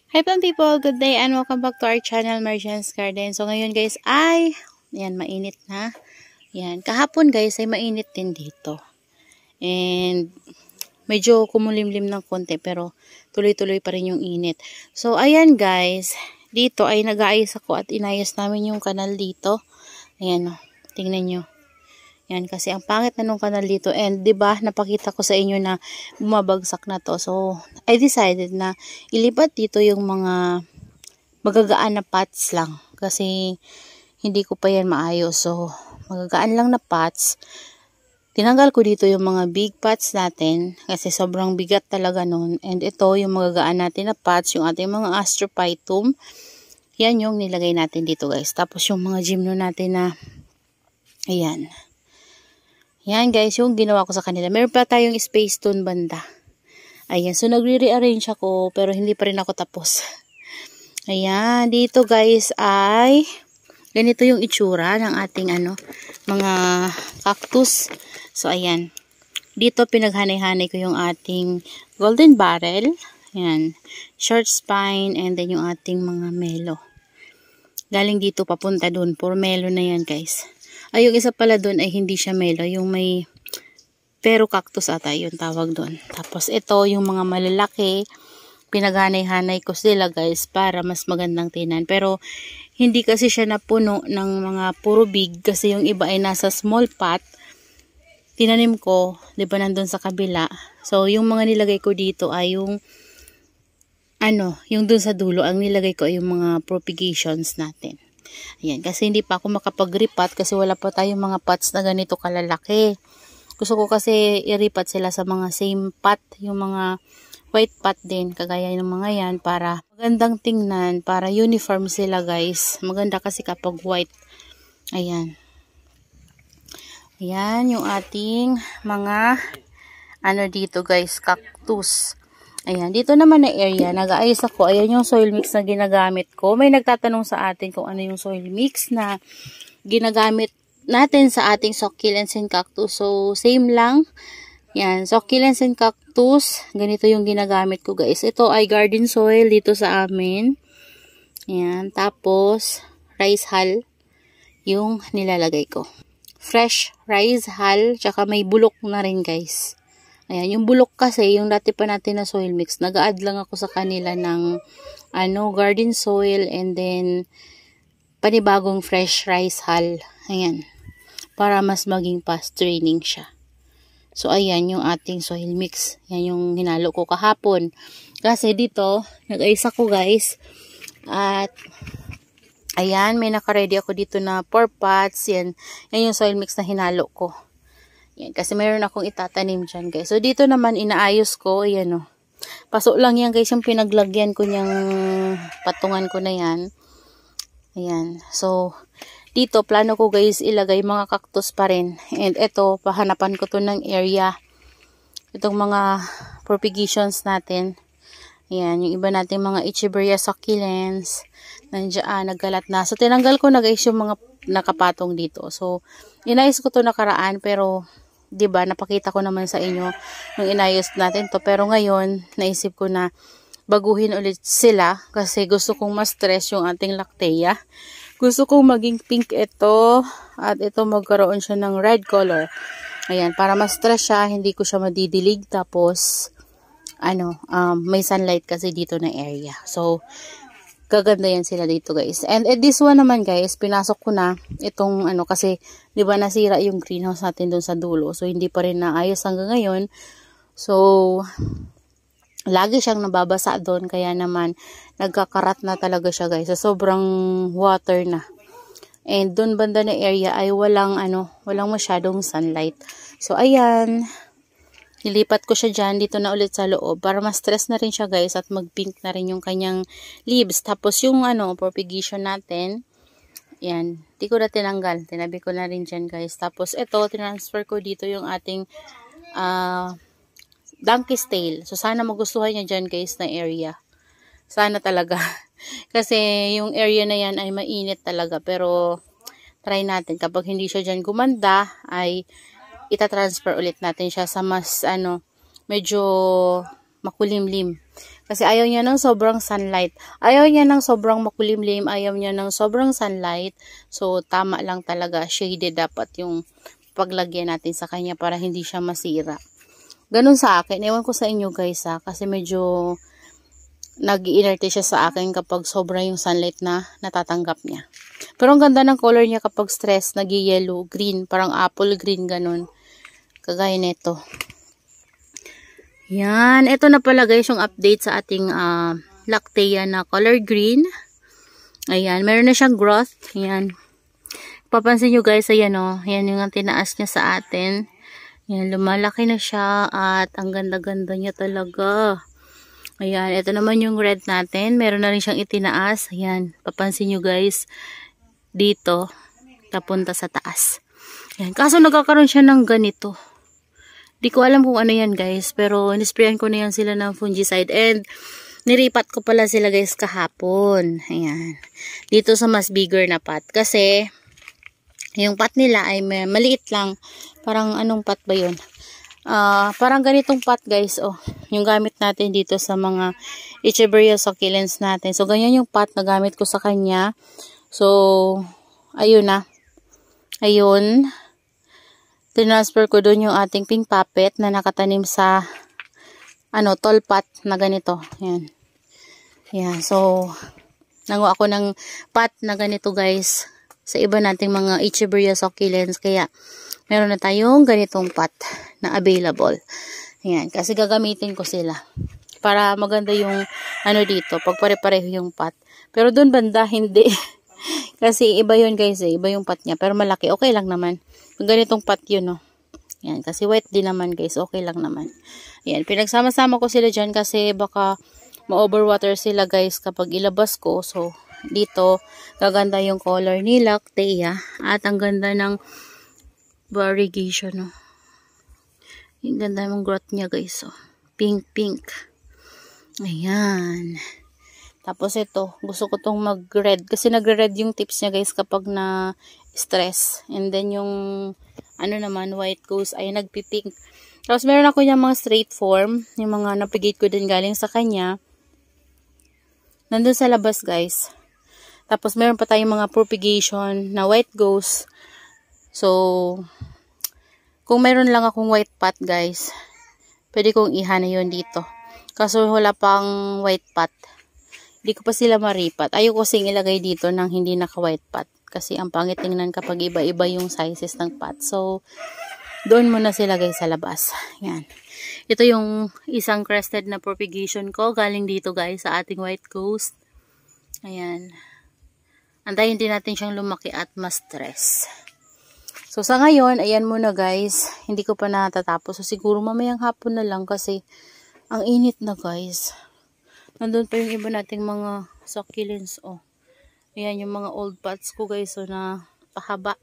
Hi plant people, good day and welcome back to our channel, Marjan's Garden. So ngayon guys ay, yan mainit na. Yan, kahapon guys ay mainit din dito. And medyo kumulimlim ng konti pero tuloy-tuloy pa rin yung init. So ayan guys, dito ay nag-aayos ako at inayos namin yung kanal dito. Ayan o, tingnan nyo. Yan, kasi ang pangit na nung kanal dito. And, di ba napakita ko sa inyo na bumabagsak na to. So, I decided na ilipat dito yung mga magagaan na pots lang. Kasi, hindi ko pa yan maayos. So, magagaan lang na pots. Tinanggal ko dito yung mga big pots natin. Kasi sobrang bigat talaga nun. And ito, yung magagaan natin na pots, yung ating mga astrophytum. Yan yung nilagay natin dito guys. Tapos, yung mga gymno natin na, ayan. Yan guys, yung ginawa ko sa kanila. Meron pa tayong space dun banda. Ayan, so nagre-rearrange ako pero hindi pa rin ako tapos. Ayan, dito guys ay ganito yung itsura ng ating mga cactus. So ayan, dito pinaghanay-hanay ko yung ating golden barrel. Ayan, short spine and then yung ating mga melo. Galing dito papunta dun, puro melo na yan guys. Ay, yung isa pala doon ay hindi siya melo. Yung may pero cactus ata yung tawag doon. Tapos ito, yung mga malalaki, pinaghanay-hanay ko sila guys para mas magandang tinan. Pero hindi kasi siya napuno ng mga puro big kasi yung iba ay nasa small pot. Tinanim ko, di ba nandun sa kabila. So, yung mga nilagay ko dito ay yung yung dun sa dulo. Ang nilagay ko ay yung mga propagations natin. Ayan, kasi hindi pa ako makapag-ripat kasi wala pa tayong mga pots na ganito kalalaki. Gusto ko kasi i-ripat sila sa mga same pot, yung mga white pot din, kagaya ng mga yan, para magandang tingnan, para uniform sila guys. Maganda kasi kapag white. Ayan. Ayan, yung ating mga, dito guys, cactus. Ayan, dito naman na area, nag-aayos ako. Ayan yung soil mix na ginagamit ko. May nagtatanong sa atin kung ano yung soil mix na ginagamit natin sa ating succulents and cactus. So, same lang. Yan, succulents and cactus. Ganito yung ginagamit ko guys. Ito ay garden soil dito sa amin. Yan, tapos rice hull yung nilalagay ko. Fresh rice hull, tsaka may bulok na rin guys. Ayan, yung bulok kasi, yung dati pa natin na soil mix, nag-a-add lang ako sa kanila ng garden soil and then panibagong fresh rice hull. Ayan, para mas maging fast draining siya. So, ayan yung ating soil mix. Yan yung hinalo ko kahapon. Kasi dito, nag-ayos ako guys. At, ayan, may naka-ready ako dito na 4 pots. Yan yung soil mix na hinalo ko. Yan, kasi mayroon akong itatanim dyan guys. So dito naman inaayos ko, ayan o. Pasok lang yan guys yung pinaglagyan ko niyang patungan ko na yan. Ayan. So dito plano ko guys ilagay mga cactus pa rin. And ito, pahanapan ko to ng area. Itong mga propagations natin. Ayan, yung iba natin mga Echeveria succulents. Nandiyan, naggalat na. So tinanggal ko na guys yung mga nakapatong dito. So inayos ko to nakaraan pero 'di ba napakita ko naman sa inyo nung inayos natin to, pero ngayon naisip ko na baguhin ulit sila kasi gusto kong ma-stress yung ating lactea. Gusto kong maging pink ito at ito magkaroon siya ng red color. Ayan, para ma-stress siya, hindi ko siya madidilig, tapos may sunlight kasi dito na area. So gaganda yan sila dito guys. And this one naman guys, pinasok ko na itong kasi di ba nasira yung greenhouse natin doon sa dulo. So hindi pa rin naayos hanggang ngayon. So lagi siyang nababasa doon, kaya naman nagkakarat na talaga siya guys. So sobrang water na. And doon banda na area ay walang masyadong sunlight. So ayan, nilipat ko siya dyan, dito na ulit sa loob, para ma-stress na rin siya guys, at mag-pink na rin yung kanyang leaves. Tapos yung propagation natin, yan, di ko na tinanggal, tinabi ko na rin dyan guys. Tapos ito, transfer ko dito yung ating donkey's tail. So sana magustuhan niya dyan guys na area. Sana talaga. Kasi yung area na yan ay mainit talaga, pero try natin, kapag hindi siya dyan gumanda, ay ita-transfer ulit natin siya sa mas medyo makulimlim. Kasi ayaw niya ng sobrang sunlight. Ayaw niya ng sobrang makulimlim. Ayaw niya ng sobrang sunlight. So, tama lang talaga. Shaded dapat yung paglagyan natin sa kanya para hindi siya masira. Ganun sa akin. Ewan ko sa inyo guys ha. Kasi medyo nag-iinerte siya sa akin kapag sobra yung sunlight na natatanggap niya. Pero ang ganda ng color niya kapag stress. Nag-yellow, green. Parang apple green ganun. Kagaya nito. Yan. Ito na pala guys yung update sa ating Lactea na color green. Ayan. Meron na siyang growth. Ayan. Papansin nyo guys. Ayan o. Ayan yung tinaas niya sa atin. Ayan. Lumalaki na siya. At ang ganda-ganda niya talaga. Ayan. Ito naman yung red natin. Meron na rin siyang itinaas. Ayan. Papansin nyo guys. Dito. Tapunta sa taas. Ayan. Kaso nagkakaroon siya ng ganito. Di ko alam kung ano yan guys, pero nisprayan ko na yan sila ng fungicide and niripat ko pala sila guys kahapon. Ayan. Dito sa mas bigger na pot kasi yung pot nila ay maliit lang. Parang anong pot ba yun? Parang ganitong pot guys, oh. Yung gamit natin dito sa mga Echeveria succulents natin. So ganyan yung pot na gamit ko sa kanya. So ayun na. Ayun. Transfer ko doon yung ating pink puppet na nakatanim sa tall pot na ganito. Yan. Yan. So, nanguha ako ng pot na ganito guys sa iba nating mga Echeveria succulents. Kaya, meron na tayong ganitong pot na available. Yan. Kasi gagamitin ko sila. Para maganda yung dito. Pag pare-pareho yung pot. Pero doon banda, hindi. Kasi iba yun guys eh. Iba yung pot niya. Pero malaki. Okay lang naman. Ganitong pot yun, no. Yan, kasi white din naman, guys. Okay lang naman. Yan, pinagsama-sama ko sila dyan kasi baka ma-overwater sila, guys, kapag ilabas ko. So, dito, gaganda yung color ni Lactea. At ang ganda ng variegation, no. Yung ganda ng growth niya, guys. Oh. Pink, pink. Ayan. Tapos ito, gusto ko tong mag-red. Kasi nag-red yung tips niya, guys, kapag na stress. And then yung naman, white goes ay nagpipink. Tapos meron ako yung mga straight form. Yung mga napigate ko din galing sa kanya. Nandun sa labas guys. Tapos meron pa tayong mga propagation na white goes. So, kung meron lang akong white pot guys, pwede kong ihana yun dito. Kaso wala pang white pot. Hindi ko pa sila maripat. Ayoko kasing ilagay dito ng hindi naka-white pot. Kasi ang pangit tingnan kapag iba-iba yung sizes ng pot. So, doon muna sila guys sa labas. Yan. Ito yung isang crested na propagation ko. Galing dito guys sa ating white ghost. Ayan. Antayin din natin siyang lumaki at ma-stress. So, sa ngayon, ayan muna guys. Hindi ko pa natatapos. So, siguro mamayang hapon na lang kasi ang init na guys. Nandun pa yung iba nating mga succulents. Oh. Ayan yung mga old pots ko guys. So, na pahaba.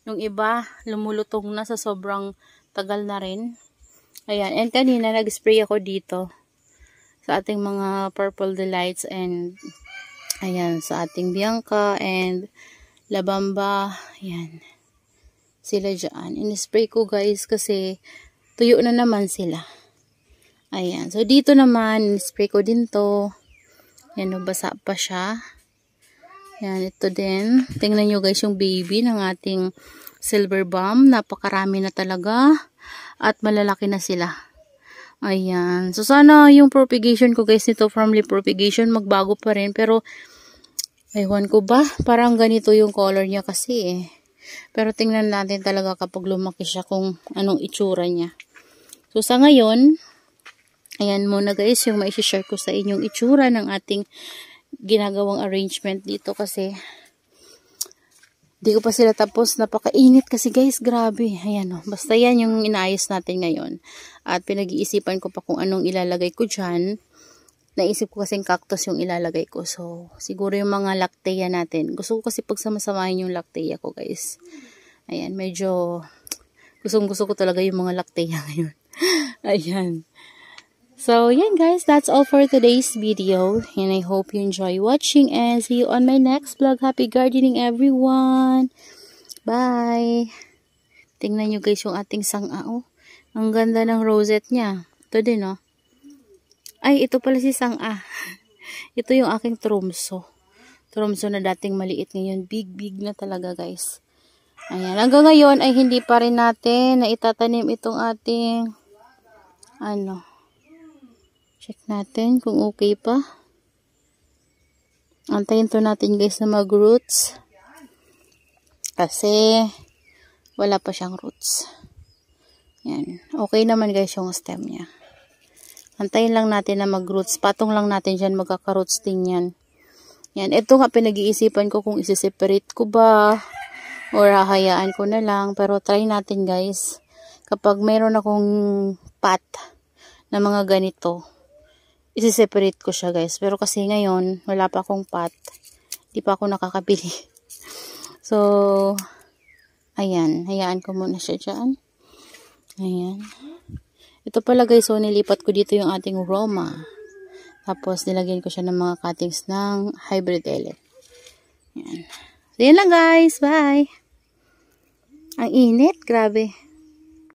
Yung iba, lumulutong na sa sobrang tagal na rin. Ayan. And kanina, nag-spray ako dito. Sa ating mga purple delights. And, ayan. Sa ating Bianca. And, Labamba. Ayan. Sila dyan. In-spray ko guys kasi tuyo na naman sila. Ayan. So, dito naman, in-spray ko din to. Ayan, basa pa siya. Yan, ito din. Tingnan nyo guys yung baby ng ating silver bomb. Napakarami na talaga. At malalaki na sila. Ayan. So, sana yung propagation ko guys nito from leaf propagation magbago pa rin. Pero, aywan ko ba? Parang ganito yung color niya kasi eh. Pero tingnan natin talaga kapag lumaki siya kung anong itsura niya. So, sa ngayon, ayan muna guys yung ma-share ko sa inyong itsura ng ating ginagawang arrangement dito kasi di ko pa sila tapos. Napakainit kasi guys, grabe. Ayan o, basta yan yung inaayos natin ngayon at pinag-iisipan ko pa kung anong ilalagay ko dyan. Naisip ko kasing cactus yung ilalagay ko, so siguro yung mga Lactea natin. Gusto ko kasi pagsama-samahin yung Lactea ko guys. Ayan, medyo gustong gusto ko talaga yung mga Lactea ngayon. Ayan. So, yan guys, that's all for today's video. And I hope you enjoy watching and see you on my next vlog. Happy gardening everyone! Bye! Tingnan nyo guys yung ating sanga. Oh, ang ganda ng rosette niya. Ito din oh. Ay, ito pala si Sang-a. Ito yung aking tromso. Tromso na dating maliit, ngayon big na talaga guys. Ayan, hanggang ngayon ay hindi pa rin natin na itatanim itong ating check natin kung okay pa. Antayin to natin guys na mag-roots. Kasi wala pa siyang roots. Yan. Okay naman guys yung stem niya. Antayin lang natin na mag-roots. Patong lang natin dyan, magkaka-roots din yan. Yan. Ito nga pinag-iisipan ko kung isi-separate ko ba or hahayaan ko na lang. Pero try natin guys. Kapag mayroon akong pot na mga ganito, isi-separate ko siya guys. Pero kasi ngayon, wala pa akong pot. Di pa ako nakakabili. So, ayan. Hayaan ko muna siya dyan. Ayan. Ito pala guys, so nilipat ko dito yung ating Roma. Tapos nilagyan ko siya ng mga cuttings ng hybrid elect. Ayan. So, yan lang guys. Bye! Ang init. Grabe.